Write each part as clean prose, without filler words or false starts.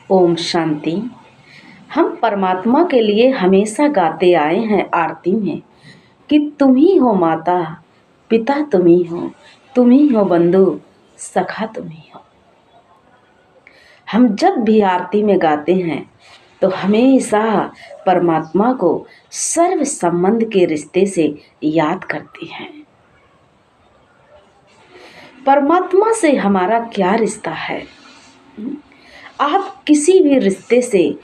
ओम शांति। हम परमात्मा के लिए हमेशा गाते आए हैं आरती में कि तुम ही हो माता पिता, तुम ही हो बंधु सखा, तुम ही हो। हम जब भी आरती में गाते हैं तो हमेशा परमात्मा को सर्व संबंध के रिश्ते से याद करते हैं। परमात्मा से हमारा क्या रिश्ता है? आप किसी भी रिश्ते से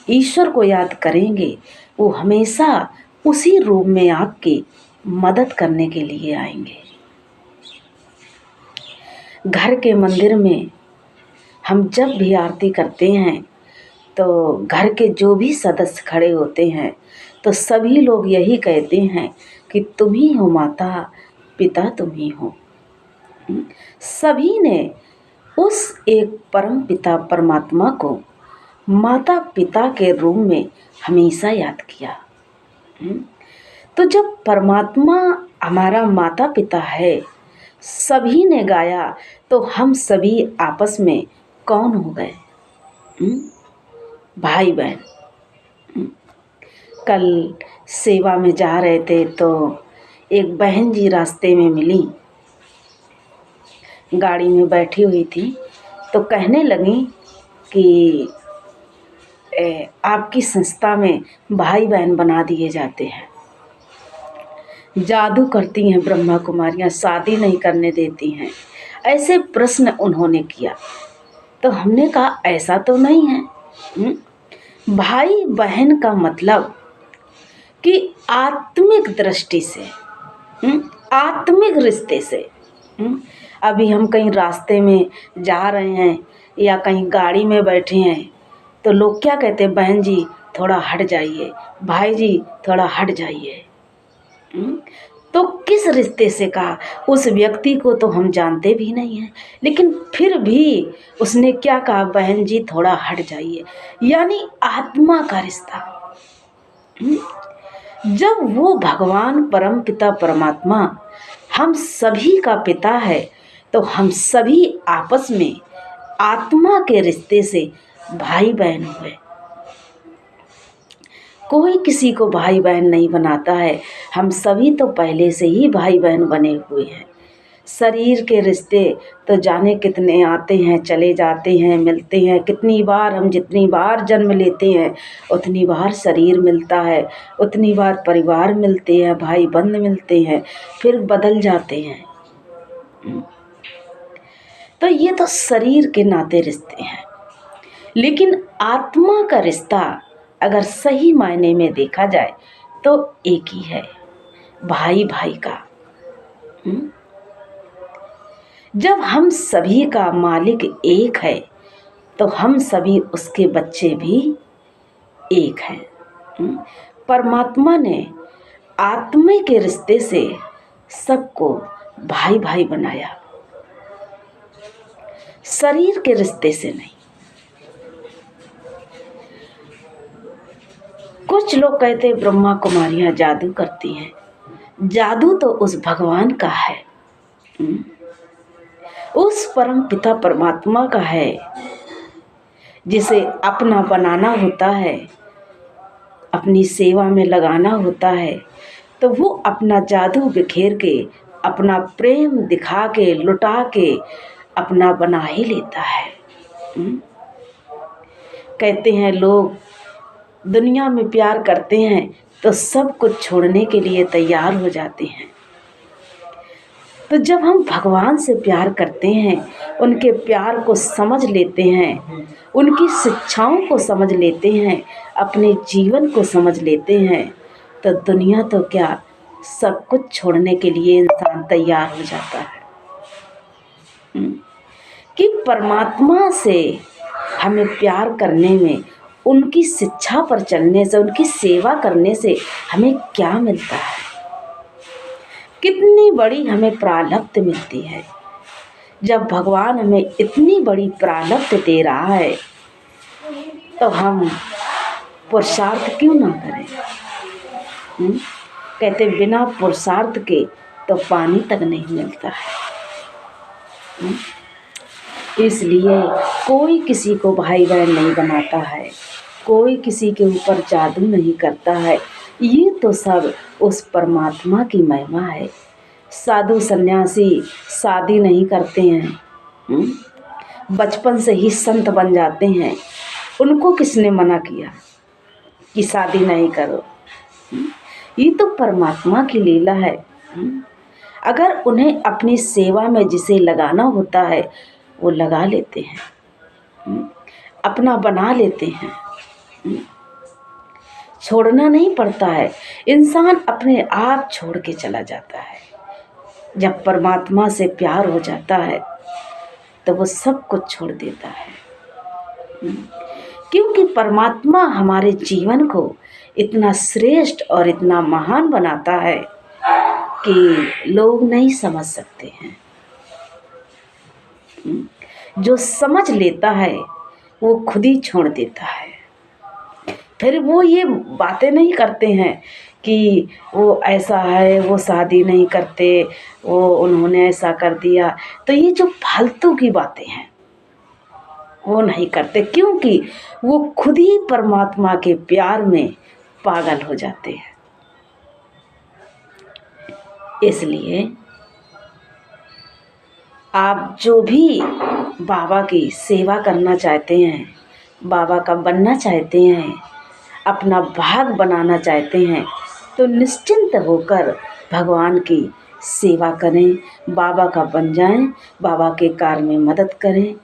ईश्वर को याद करेंगे, वो हमेशा उसी रूप में आपकी मदद करने के लिए आएंगे। घर के मंदिर में हम जब भी आरती करते हैं तो घर के जो भी सदस्य खड़े होते हैं तो सभी लोग यही कहते हैं कि तुम ही हो माता पिता, तुम ही हो। सभी ने उस एक परम पिता परमात्मा को माता पिता के रूप में हमेशा याद किया। तो जब परमात्मा हमारा माता पिता है, सभी ने गाया, तो हम सभी आपस में कौन हो गए? भाई बहन। कल सेवा में जा रहे थे तो एक बहन जी रास्ते में मिली, गाड़ी में बैठी हुई थी, तो कहने लगी कि आपकी संस्था में भाई बहन बना दिए जाते हैं, जादू करती हैं ब्रह्मा कुमारियाँ, शादी नहीं करने देती हैं। ऐसे प्रश्न उन्होंने किया तो हमने कहा ऐसा तो नहीं है। भाई बहन का मतलब कि आत्मिक दृष्टि से, आत्मिक रिश्ते से। अभी हम कहीं रास्ते में जा रहे हैं या कहीं गाड़ी में बैठे हैं तो लोग क्या कहते हैं? बहन जी थोड़ा हट जाइए, भाई जी थोड़ा हट जाइए। तो किस रिश्ते से कहा? उस व्यक्ति को तो हम जानते भी नहीं हैं, लेकिन फिर भी उसने क्या कहा? बहन जी थोड़ा हट जाइए, यानी आत्मा का रिश्ता। जब वो भगवान परम पिता परमात्मा हम सभी का पिता है तो हम सभी आपस में आत्मा के रिश्ते से भाई बहन हुए। कोई किसी को भाई बहन नहीं बनाता है, हम सभी तो पहले से ही भाई बहन बने हुए हैं। शरीर के रिश्ते तो जाने कितने आते हैं, चले जाते हैं, मिलते हैं। कितनी बार हम जितनी बार जन्म लेते हैं उतनी बार शरीर मिलता है, उतनी बार परिवार मिलते हैं, भाई बंध मिलते हैं, फिर बदल जाते हैं। तो ये तो शरीर के नाते रिश्ते हैं, लेकिन आत्मा का रिश्ता अगर सही मायने में देखा जाए तो एक ही है, भाई भाई का। जब हम सभी का मालिक एक है तो हम सभी उसके बच्चे भी एक हैं। परमात्मा ने आत्मा के रिश्ते से सबको भाई भाई बनाया, शरीर के रिश्ते से नहीं। कुछ लोग कहते हैं ब्रह्मा कुमारियाँ जादू करती हैं। जादू तो उस भगवान का है, उस परम पिता परमात्मा का है, जिसे अपना बनाना होता है, अपनी सेवा में लगाना होता है, तो वो अपना जादू बिखेर के, अपना प्रेम दिखा के, लुटा के अपना बना ही लेता है। कहते हैं लोग दुनिया में प्यार करते हैं तो सब कुछ छोड़ने के लिए तैयार हो जाते हैं। तो जब हम भगवान से प्यार करते हैं, उनके प्यार को समझ लेते हैं, उनकी शिक्षाओं को समझ लेते हैं, अपने जीवन को समझ लेते हैं, तो दुनिया तो क्या सब कुछ छोड़ने के लिए इंसान तैयार हो जाता है। कि परमात्मा से हमें प्यार करने में, उनकी शिक्षा पर चलने से, उनकी सेवा करने से हमें क्या मिलता है? कितनी बड़ी हमें प्रारब्ध मिलती है। जब भगवान हमें इतनी बड़ी प्रारब्ध दे रहा है तो हम पुरुषार्थ क्यों ना करें? कहते बिना पुरुषार्थ के तो पानी तक नहीं मिलता है। इसलिए कोई किसी को भाई बहन नहीं बनाता है, कोई किसी के ऊपर जादू नहीं करता है। ये तो सब उस परमात्मा की महिमा है। साधु सन्यासी शादी नहीं करते हैं, बचपन से ही संत बन जाते हैं। उनको किसने मना किया कि शादी नहीं करो? ये तो परमात्मा की लीला है। अगर उन्हें अपनी सेवा में जिसे लगाना होता है वो लगा लेते हैं, अपना बना लेते हैं। छोड़ना नहीं पड़ता है, इंसान अपने आप छोड़ के चला जाता है। जब परमात्मा से प्यार हो जाता है तो वो सब कुछ छोड़ देता है, क्योंकि परमात्मा हमारे जीवन को इतना श्रेष्ठ और इतना महान बनाता है कि लोग नहीं समझ सकते हैं। जो समझ लेता है वो खुद ही छोड़ देता है। फिर वो ये बातें नहीं करते हैं कि वो ऐसा है, वो शादी नहीं करते, वो उन्होंने ऐसा कर दिया। तो ये जो फालतू की बातें हैं वो नहीं करते, क्योंकि वो खुद ही परमात्मा के प्यार में पागल हो जाते हैं। इसलिए आप जो भी बाबा की सेवा करना चाहते हैं, बाबा का बनना चाहते हैं, अपना भाग बनाना चाहते हैं, तो निश्चिंत होकर भगवान की सेवा करें, बाबा का बन जाएं, बाबा के कार्य में मदद करें।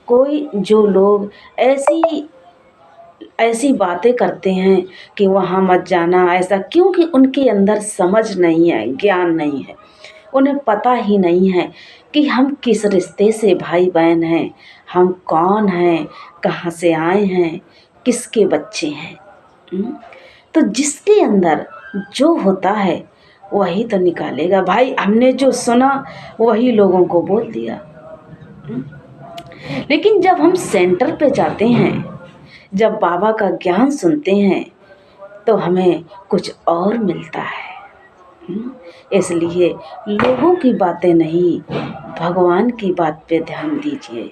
कोई जो लोग ऐसी बातें करते हैं कि वहाँ मत जाना ऐसा, क्योंकि उनके अंदर समझ नहीं है, ज्ञान नहीं है, उन्हें पता ही नहीं है कि हम किस रिश्ते से भाई बहन हैं, हम कौन हैं, कहाँ से आए हैं, किसके बच्चे हैं। तो जिसके अंदर जो होता है वही तो निकालेगा। भाई हमने जो सुना वही लोगों को बोल दिया। लेकिन जब हम सेंटर पे जाते हैं, जब बाबा का ज्ञान सुनते हैं तो हमें कुछ और मिलता है। इसलिए लोगों की बातें नहीं, भगवान की बात पे ध्यान दीजिए।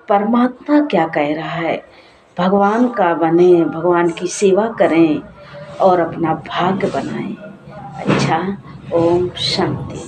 परमात्मा क्या कह रहा है, भगवान का बने, भगवान की सेवा करें और अपना भाग्य बनाएं। अच्छा, ओम शांति।